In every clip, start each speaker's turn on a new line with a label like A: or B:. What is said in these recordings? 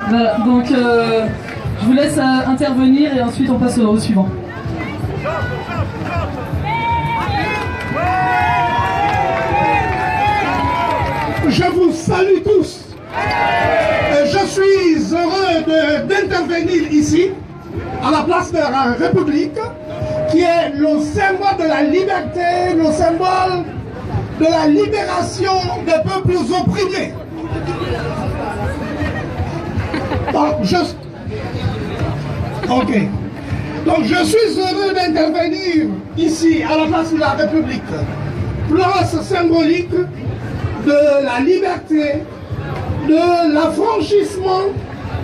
A: Voilà, donc je vous laisse intervenir et ensuite on passe au suivant.
B: Je vous salue tous. Je suis heureux d'intervenir ici, à la place de la République, qui est le symbole de la liberté, le symbole de la libération des peuples opprimés. Donc je suis heureux d'intervenir ici, à la place de la République, place symbolique de la liberté, de l'affranchissement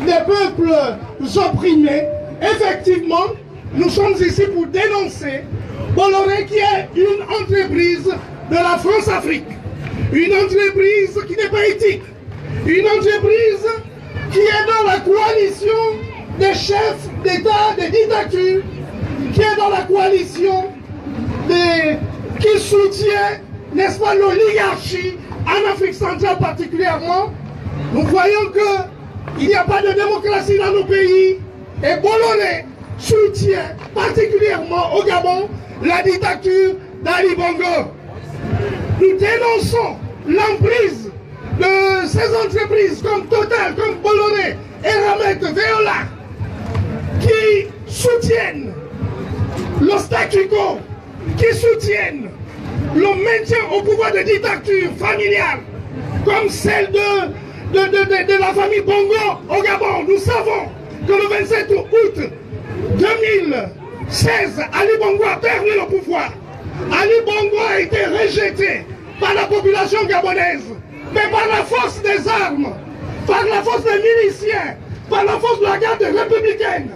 B: des peuples opprimés. Effectivement, nous sommes ici pour dénoncer Bolloré, qui est une entreprise de la France-Afrique, une entreprise qui n'est pas éthique, une entreprise qui est dans la coalition des chefs d'État, des dictatures, qui est dans la coalition qui soutient, n'est-ce pas, l'oligarchie en Afrique centrale particulièrement. Nous voyons qu'il n'y a pas de démocratie dans nos pays et Bolloré soutient particulièrement au Gabon la dictature d'Ali Bongo. Nous dénonçons l'emprise de ces entreprises comme Total, comme Bolloré, Eramet, Veolia, qui soutiennent le statu quo, qui soutiennent le maintien au pouvoir de dictature familiale, comme celle de la famille Bongo au Gabon. Nous savons que le 27 août 2016, Ali Bongo a perdu le pouvoir. Ali Bongo a été rejeté par la population gabonaise, mais par la force des armes, par la force des miliciens, par la force de la garde républicaine,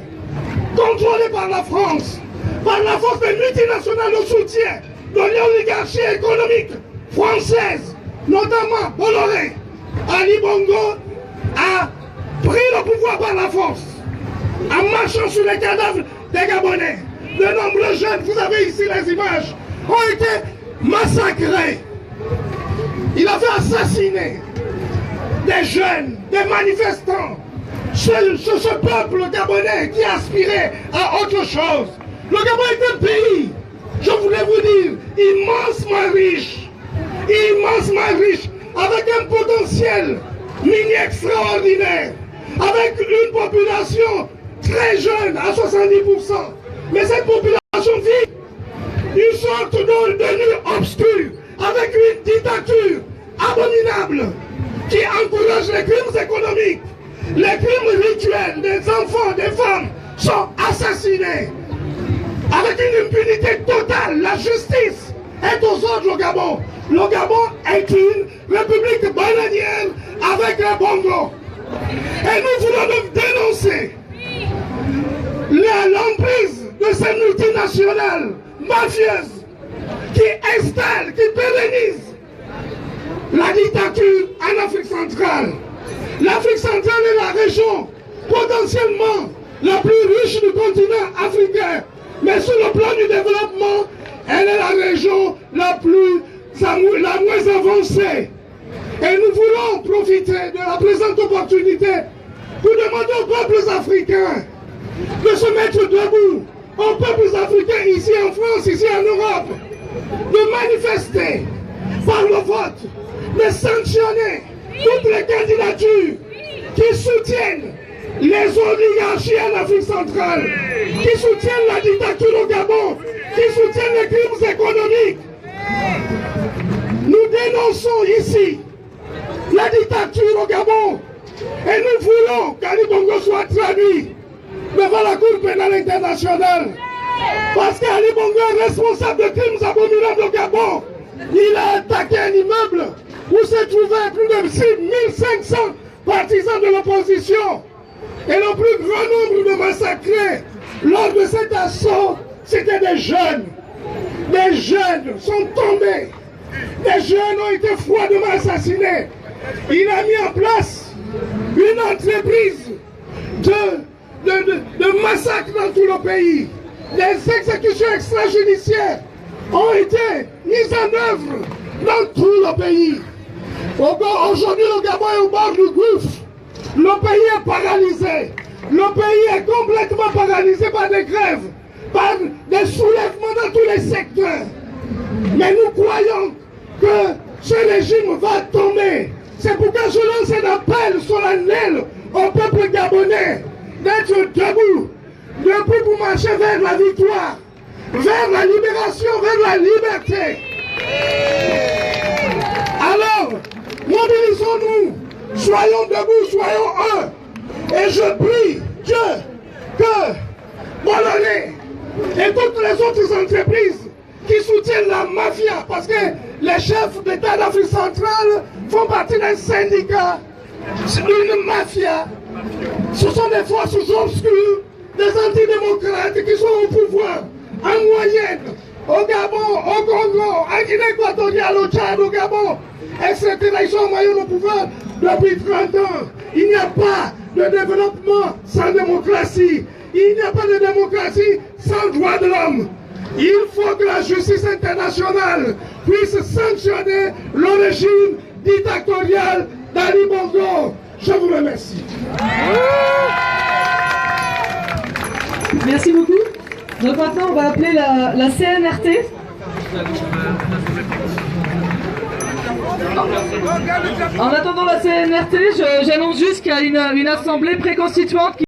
B: contrôlée par la France, par la force des multinationales de soutien de l'oligarchie économique française, notamment Bolloré. Ali Bongo a pris le pouvoir par la force, en marchant sur les cadavres des Gabonais. De nombreux jeunes, vous avez ici les images, ont été massacrés. Il a fait assassiner des jeunes, des manifestants, ce peuple gabonais qui aspirait à autre chose. Le Gabon est un pays, je voulais vous dire, immensement riche, avec un potentiel minier extraordinaire, avec une population très jeune, à 70%. Mais cette population vit une sorte de nuit obscure, avec une dictature abominable qui encourage les crimes économiques. Les crimes rituels des enfants, des femmes sont assassinés avec une impunité totale. La justice est aux ordres au Gabon. Le Gabon est une république bananière avec les Bongo. Et nous voulons donc dénoncer l'emprise de ces multinationales mafieuses qui installent, qui pérennisent la dictature en Afrique centrale. L'Afrique centrale est la région potentiellement la plus riche du continent africain. Mais sur le plan du développement, elle est la région la moins avancée. Et nous voulons profiter de la présente opportunité pour demander aux peuples africains de se mettre debout, aux peuples africains ici en France, ici en Europe, de manifester par le vote, de sanctionner toutes les candidatures qui soutiennent les oligarchies en Afrique centrale, qui soutiennent la dictature au Gabon, qui soutiennent les crimes économiques. Nous dénonçons ici la dictature au Gabon et nous voulons qu'Ali Bongo soit traduit devant la Cour pénale internationale. Parce qu'Ali Bongo est responsable de crimes abominables au Gabon. Il a attaqué un immeuble où se trouvaient plus de 6500 partisans de l'opposition. Et le plus grand nombre de massacrés lors de cet assaut, c'était des jeunes. Des jeunes sont tombés. Des jeunes ont été froidement assassinés. Il a mis en place une entreprise de massacres dans tout le pays. Des exécutions extrajudiciaires ont été mises en œuvre dans tout le pays. Aujourd'hui, le Gabon est au bord du gouffre. Le pays est paralysé. Le pays est complètement paralysé par des grèves, par des soulèvements dans tous les secteurs. Mais nous croyons que ce régime va tomber. C'est pourquoi je lance un appel solennel au peuple gabonais d'être debout pour marcher vers la victoire, vers la libération, vers la liberté. Alors, mobilisons-nous, soyons debout, soyons un. Et je prie Dieu que Bolloré et toutes les autres entreprises qui soutiennent la mafia, parce que les chefs d'État d'Afrique centrale font partie d'un syndicat, d'une mafia. Ce sont des forces obscures, des antidémocrates qui sont au pouvoir, en moyenne, au Gabon, au Congo, en Guinée équatoriale, au Tchad, au Gabon, etc. Ils sont en moyenne au pouvoir depuis 30 ans. Il n'y a pas de développement sans démocratie. Il n'y a pas de démocratie sans droits de l'homme. Il faut que la justice internationale puisse sanctionner le régime dictatorial d'Ali Bongo. Je vous remercie.
A: Merci beaucoup. Donc maintenant, on va appeler la CNRT. En attendant la CNRT, j'annonce juste qu'il y a une assemblée préconstituante qui